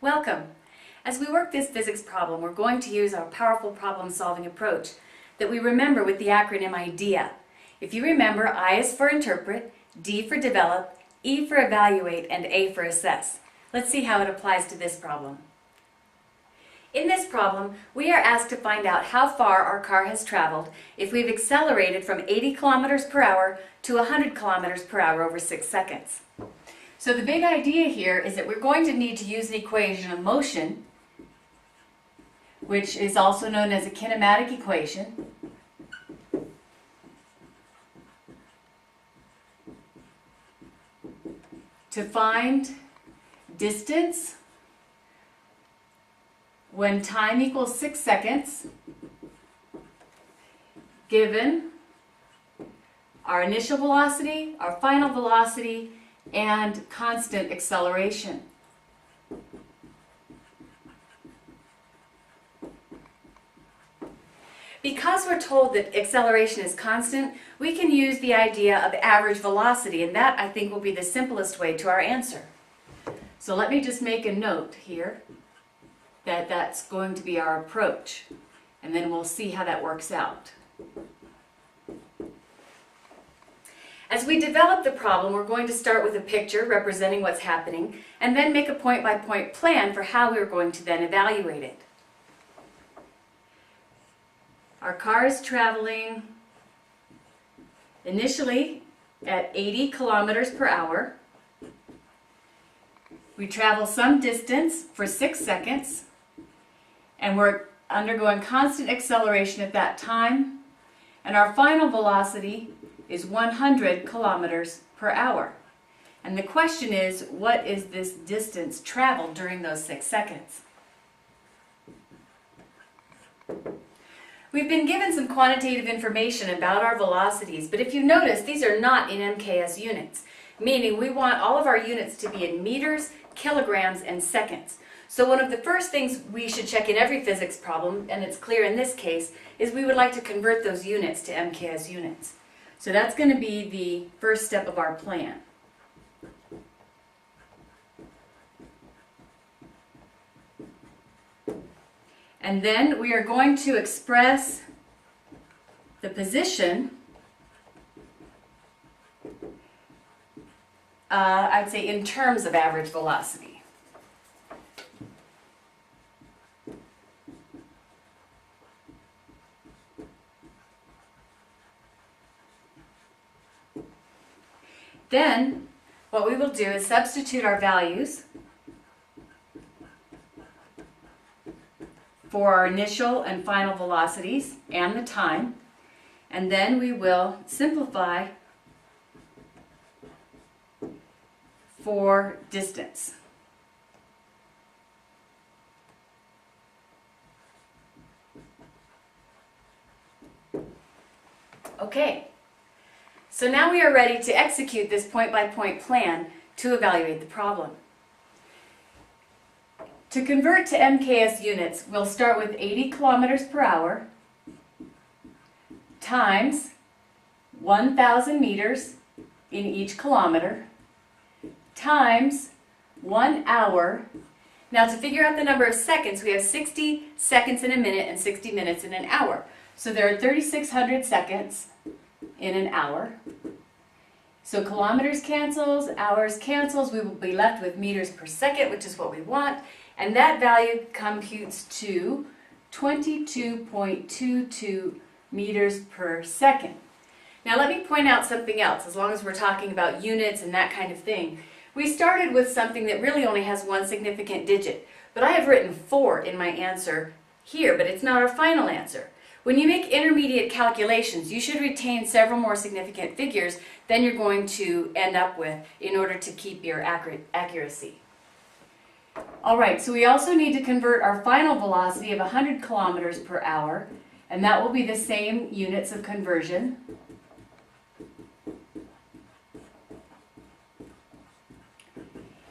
Welcome! As we work this physics problem, we're going to use our powerful problem-solving approach that we remember with the acronym IDEA. If you remember, I is for interpret, D for develop, E for evaluate, and A for assess. Let's see how it applies to this problem. In this problem, we are asked to find out how far our car has traveled if we've accelerated from 80 kilometers per hour to 100 kilometers per hour over 6 seconds. So the big idea here is that we're going to need to use an equation of motion, which is also known as a kinematic equation, to find distance when time equals 6 seconds, given our initial velocity, our final velocity, and constant acceleration. Because we're told that acceleration is constant, we can use the idea of average velocity, and that I think will be the simplest way to our answer. So let me just make a note here that that's going to be our approach, and then we'll see how that works out. As we develop the problem, we're going to start with a picture representing what's happening, and then make a point-by-point plan for how we're going to then evaluate it. Our car is traveling initially at 80 kilometers per hour. We travel some distance for 6 seconds, and we're undergoing constant acceleration at that time, and our final velocity is 100 kilometers per hour. And the question is, what is this distance traveled during those 6 seconds? We've been given some quantitative information about our velocities, but if you notice, these are not in MKS units, meaning we want all of our units to be in meters, kilograms, and seconds. So one of the first things we should check in every physics problem, and it's clear in this case, is we would like to convert those units to MKS units. So that's going to be the first step of our plan. And then we are going to express the position, I'd say in terms of average velocity. Then what we will do is substitute our values for our initial and final velocities and the time, and then we will simplify for distance. Okay, so now we are ready to execute this point-by-point plan to evaluate the problem. To convert to MKS units, we'll start with 80 kilometers per hour times 1,000 meters in each kilometer times 1 hour. Now to figure out the number of seconds, we have 60 seconds in a minute and 60 minutes in an hour. So there are 3,600 seconds in an hour. So kilometers cancels, hours cancels, we will be left with meters per second, which is what we want. And that value computes to 22.22 meters per second. Now let me point out something else, as long as we're talking about units and that kind of thing. We started with something that really only has one significant digit, but I have written 4 in my answer here, but it's not our final answer. When you make intermediate calculations, you should retain several more significant figures than you're going to end up with in order to keep your accuracy. Alright, so we also need to convert our final velocity of 100 kilometers per hour, and that will be the same units of conversion.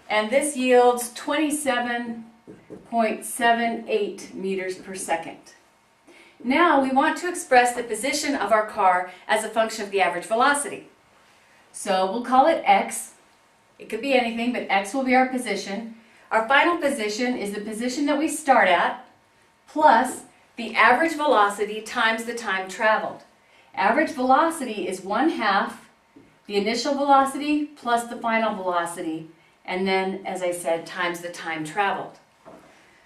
And this yields 27.78 meters per second. Now we want to express the position of our car as a function of the average velocity. So we'll call it x. It could be anything, but x will be our position. Our final position is the position that we start at plus the average velocity times the time traveled. Average velocity is 1/2 the initial velocity plus the final velocity, and then, as I said, times the time traveled.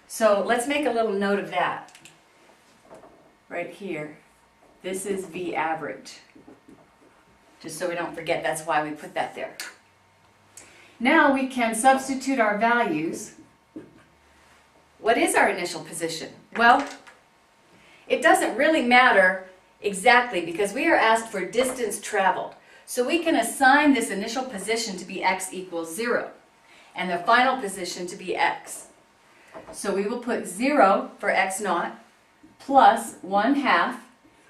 So let's make a little note of that right here. This is V average. Just so we don't forget, that's why we put that there. Now we can substitute our values. What is our initial position? Well, it doesn't really matter exactly because we are asked for distance traveled. So we can assign this initial position to be x equals 0 and the final position to be x. So we will put 0 for x naught plus 1/2.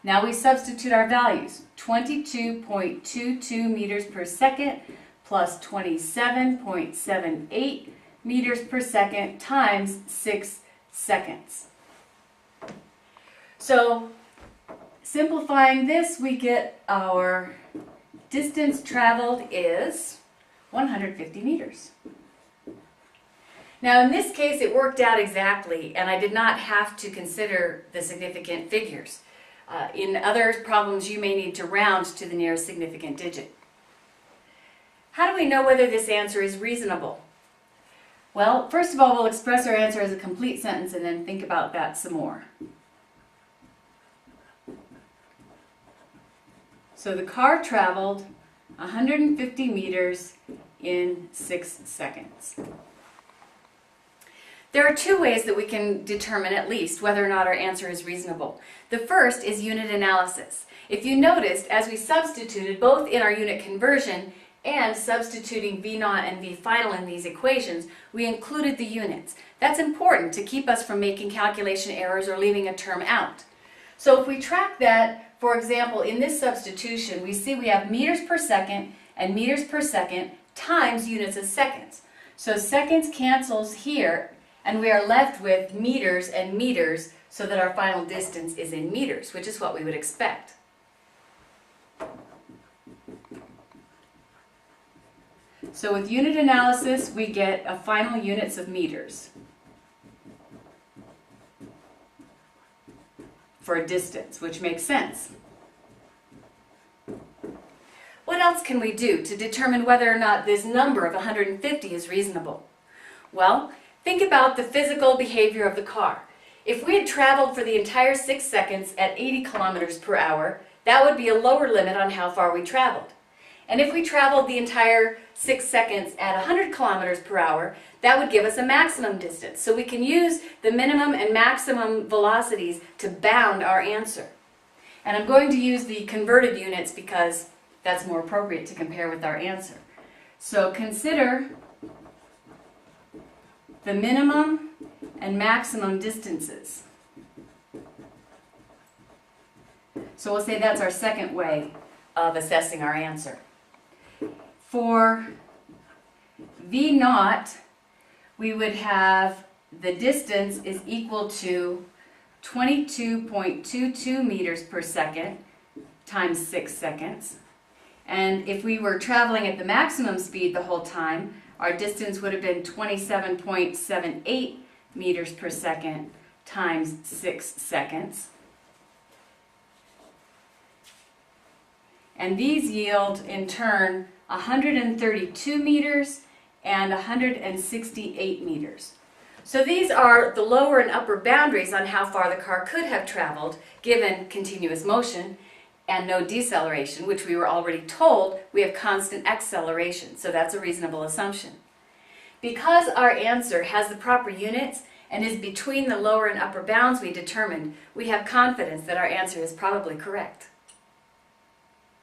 Now we substitute our values. 22.22 meters per second plus 27.78 meters per second times 6 seconds. So simplifying this, we get our distance traveled is 150 meters. Now in this case it worked out exactly and I did not have to consider the significant figures. In other problems you may need to round to the nearest significant digit. How do we know whether this answer is reasonable? Well, first of all we'll express our answer as a complete sentence and then think about that some more. So the car traveled 150 meters in 6 seconds. There are two ways that we can determine at least whether or not our answer is reasonable. The first is unit analysis. If you noticed, as we substituted both in our unit conversion and substituting V naught and V final in these equations, we included the units. That's important to keep us from making calculation errors or leaving a term out. So if we track that, for example, in this substitution, we see we have meters per second and meters per second times units of seconds. So seconds cancels here, and we are left with meters and meters so that our final distance is in meters, which is what we would expect. So with unit analysis, we get a final units of meters for a distance, which makes sense. What else can we do to determine whether or not this number of 150 is reasonable? Well, think about the physical behavior of the car. If we had traveled for the entire 6 seconds at 80 kilometers per hour, that would be a lower limit on how far we traveled. And if we traveled the entire 6 seconds at 100 kilometers per hour, that would give us a maximum distance. So we can use the minimum and maximum velocities to bound our answer. And I'm going to use the converted units because that's more appropriate to compare with our answer. So consider the minimum and maximum distances. So we'll say that's our second way of assessing our answer. For V naught, we would have the distance is equal to 22.22 meters per second times 6 seconds. And if we were traveling at the maximum speed the whole time, our distance would have been 27.78 meters per second times 6 seconds. And these yield, in turn, 132 meters and 168 meters. So these are the lower and upper boundaries on how far the car could have traveled given continuous motion and no deceleration, which we were already told we have constant acceleration, so that's a reasonable assumption. Because our answer has the proper units and is between the lower and upper bounds we determined, we have confidence that our answer is probably correct.